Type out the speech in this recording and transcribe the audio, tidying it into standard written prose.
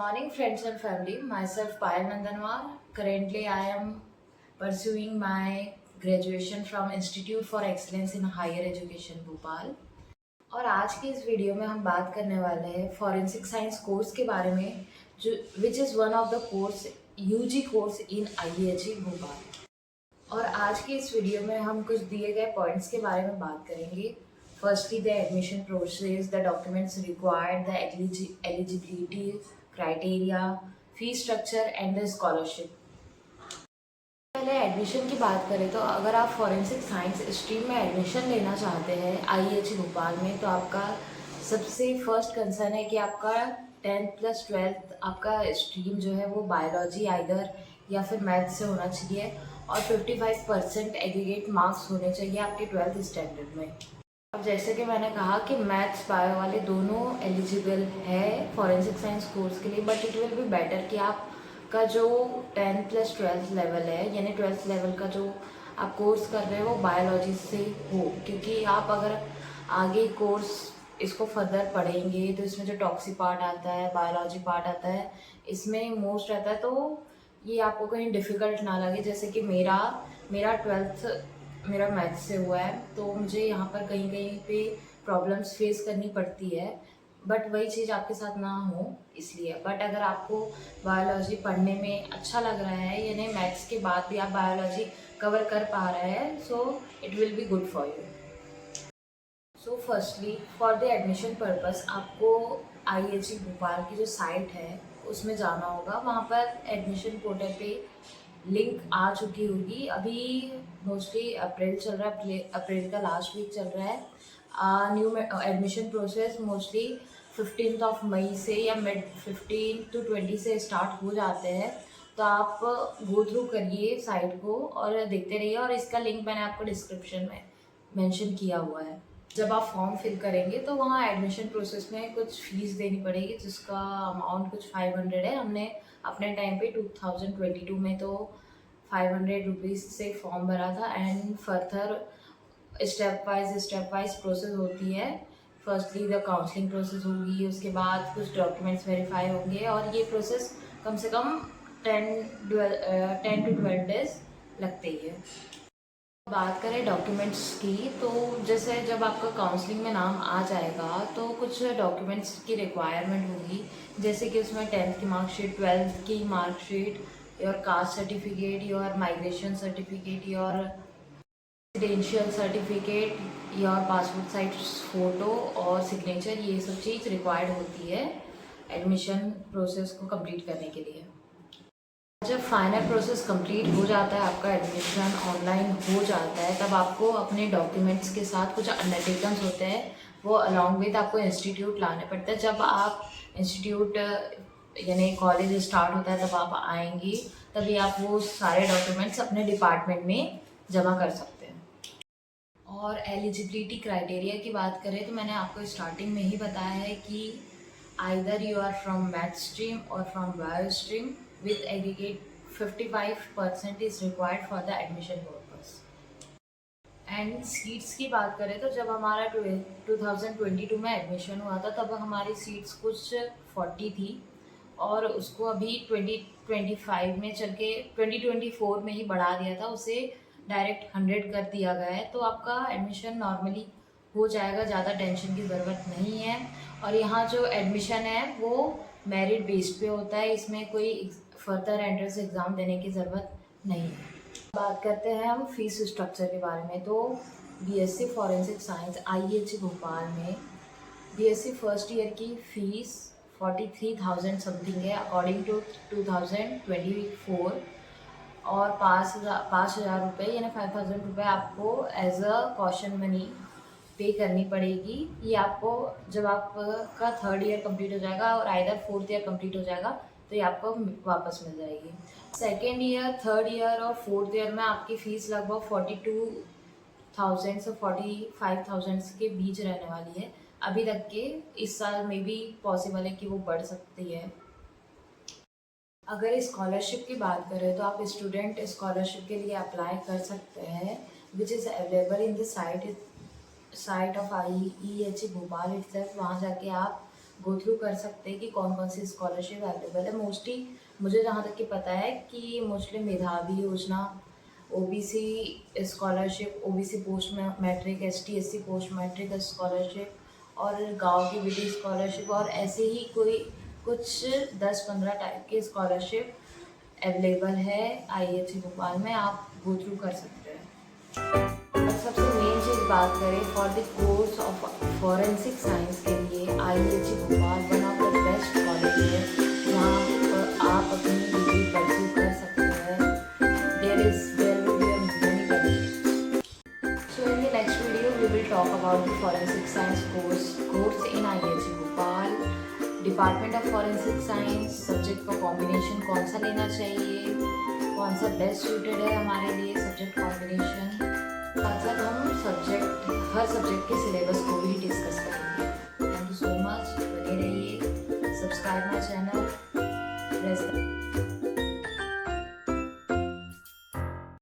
morning, friends and family. Myself, Payal Nandanwar. Currently, I am pursuing my graduation from Institute for Excellence in Higher Education, Bhopal. और आज की इस video में हम बात करने वाले हैं फॉरेंसिक साइंस कोर्स के बारे में, जो which is one of the course UG course in IHE Bhopal. और आज की इस वीडियो में हम कुछ दिए गए पॉइंट्स के बारे में बात करेंगे। Firstly the admission process, the documents required, the eligibility criteria, fee structure and the scholarship. पहले एडमिशन की बात करें तो अगर आप फॉरेंसिक साइंस स्ट्रीम में एडमिशन लेना चाहते हैं आईएचई भोपाल में, तो आपका सबसे फर्स्ट कंसर्न है कि आपका 10th + 12th आपका स्ट्रीम जो है वो बायोलॉजी आइदर या फिर मैथ से होना चाहिए और 55% एग्रीगेट मार्क्स होने चाहिए आपके 12th स्टैंडर्ड में। अब जैसे कि मैंने कहा कि मैथ्स बायो वाले दोनों एलिजिबल है फॉरेंसिक साइंस कोर्स के लिए, but it will be better कि आपका जो 10th + 12th लेवल है, यानी 12th लेवल का जो आप कोर्स कर रहे हो वो बायोलॉजी से हो, क्योंकि आप अगर आगे कोर्स इसको फर्दर पढ़ेंगे तो इसमें जो टॉक्सी पार्ट आता है, बायोलॉजी पार्ट आता है, इसमें मोस्ट रहता है, तो ये आपको कहीं डिफ़िकल्ट ना लगे। जैसे कि मेरा 12th मेरा मैथ्स से हुआ है, तो मुझे यहाँ पर कहीं कहीं पे प्रॉब्लम्स फेस करनी पड़ती है, बट वही चीज़ आपके साथ ना हो इसलिए। बट अगर आपको बायोलॉजी पढ़ने में अच्छा लग रहा है, यानी मैथ्स के बाद भी आप बायोलॉजी कवर कर पा रहे हैं, so it will be good for you. So firstly for the admission purpose आपको आईएचई भोपाल की जो साइट है उसमें जाना होगा। वहाँ पर एडमिशन पोर्टल पे लिंक आ चुकी होगी। अभी मोस्टली अप्रैल चल रहा है, अप्रैल का लास्ट वीक चल रहा है। न्यू एडमिशन प्रोसेस मोस्टली 15 मई से या मिड 15 to 20 से स्टार्ट हो जाते हैं, तो आप गो थ्रू करिए साइट को और देखते रहिए। और इसका लिंक मैंने आपको डिस्क्रिप्शन में मेंशन किया हुआ है। जब आप फॉर्म फिल करेंगे तो वहाँ एडमिशन प्रोसेस में कुछ फ़ीस देनी पड़ेगी, जिसका अमाउंट कुछ 500 है। हमने अपने टाइम पे 2022 में तो 500 रुपीज़ से फॉर्म भरा था। And further step wise process होती है। फर्स्टली द काउंसलिंग प्रोसेस होगी, उसके बाद कुछ डॉक्यूमेंट्स वेरीफाई होंगे और ये प्रोसेस कम से कम 10 to 12 डेज लगते ही है। बात करें डॉक्यूमेंट्स की, तो जैसे जब आपका काउंसलिंग में नाम आ जाएगा तो कुछ डॉक्यूमेंट्स की रिक्वायरमेंट होगी, जैसे कि उसमें 10th की मार्कशीट, 12th की marksheet, your caste certificate, your migration certificate, your residential certificate, your passport size photo और सिग्नेचर, ये सब चीज़ रिक्वायर्ड होती है एडमिशन प्रोसेस को कंप्लीट करने के लिए। जब फाइनल प्रोसेस कंप्लीट हो जाता है, आपका एडमिशन ऑनलाइन हो जाता है, तब आपको अपने डॉक्यूमेंट्स के साथ कुछ अंडरटेकन्स होते हैं, वो अलॉन्ग विद आपको इंस्टीट्यूट लाने पड़ते हैं। जब आप इंस्टीट्यूट यानी कॉलेज स्टार्ट होता है तब आप आएंगी, तभी आप वो सारे डॉक्यूमेंट्स अपने डिपार्टमेंट में जमा कर सकते हैं। और एलिजिबिलिटी क्राइटेरिया की बात करें तो मैंने आपको स्टार्टिंग में ही बताया है कि either you are from math stream और from bio stream with aggregate 55% is required for the admission purpose. And seats की बात करें तो जब हमारा 2022 में एडमिशन हुआ था तब हमारी सीट्स कुछ 40 थी, और उसको अभी 2025 में चल के 2024 में ही बढ़ा दिया था, उसे डायरेक्ट 100 कर दिया गया है। तो आपका एडमिशन नॉर्मली हो जाएगा, ज़्यादा टेंशन की ज़रूरत नहीं है। और यहाँ जो एडमिशन है वो मेरिट बेस्ड पे होता है, इसमें कोई फर्दर एंट्रेंस एग्ज़ाम देने की ज़रूरत नहीं है। बात करते हैं हम फीस स्ट्रक्चर के बारे में। तो बीएससी फॉरेंसिक साइंस आईएचई भोपाल में बीएससी फर्स्ट ईयर की फ़ीस 43,000 समथिंग है अकॉर्डिंग टू 2024, और 5,000 रुपये यानी 5,000 रुपये आपको एज अ कॉशन मनी पे करनी पड़ेगी। ये आपको जब आपका 3rd ईयर कंप्लीट हो जाएगा और आइदर 4th ईयर कंप्लीट हो जाएगा तो ये आपको वापस मिल जाएगी। 2nd ईयर, 3rd ईयर और 4th ईयर में आपकी फ़ीस लगभग 42,000 से 45,000 के बीच रहने वाली है अभी तक के। इस साल में भी पॉसिबल है कि वो बढ़ सकती है। अगर स्कॉलरशिप की बात करें तो आप स्टूडेंट स्कॉलरशिप के लिए अप्लाई कर सकते हैं, which is available in the site of IHE Bhopal itself. वहाँ जाके आप गो थ्रू कर सकते हैं कि कौन कौन सी स्कॉलरशिप अवेलेबल है। मोस्टली मुझे जहाँ तक कि पता है कि मोस्टली मेधावी योजना, OBC scholarship, OBC post matric, ST SC post matric scholarship और गांव की बेटी स्कॉलरशिप और ऐसे ही कोई कुछ 10-15 टाइप के स्कॉलरशिप अवेलेबल है आईएचसी भोपाल में, आप गो थ्रू कर सकते हैं। और सबसे मेन चीज़ बात करें for the course of forensic science के लिए IHC Bhopal one of the best college है जहाँ पर आप अपनी डिग्री परस्यू कर सकते हैं। There will be many benefits. So in the next video we will talk about the forensic science course in IHC Bhopal, department of forensic science, subject का combination कौन सा लेना चाहिए, कौन सा बेस्ट सूटेड है हमारे लिए सब्जेक्ट कॉम्बिनेशन। साथ साथ हम हर सब्जेक्ट के सिलेबस को भी डिस्कस करेंगे। थैंक यू सो मच, बने रहिए, सब्सक्राइब माई चैनल, प्रेस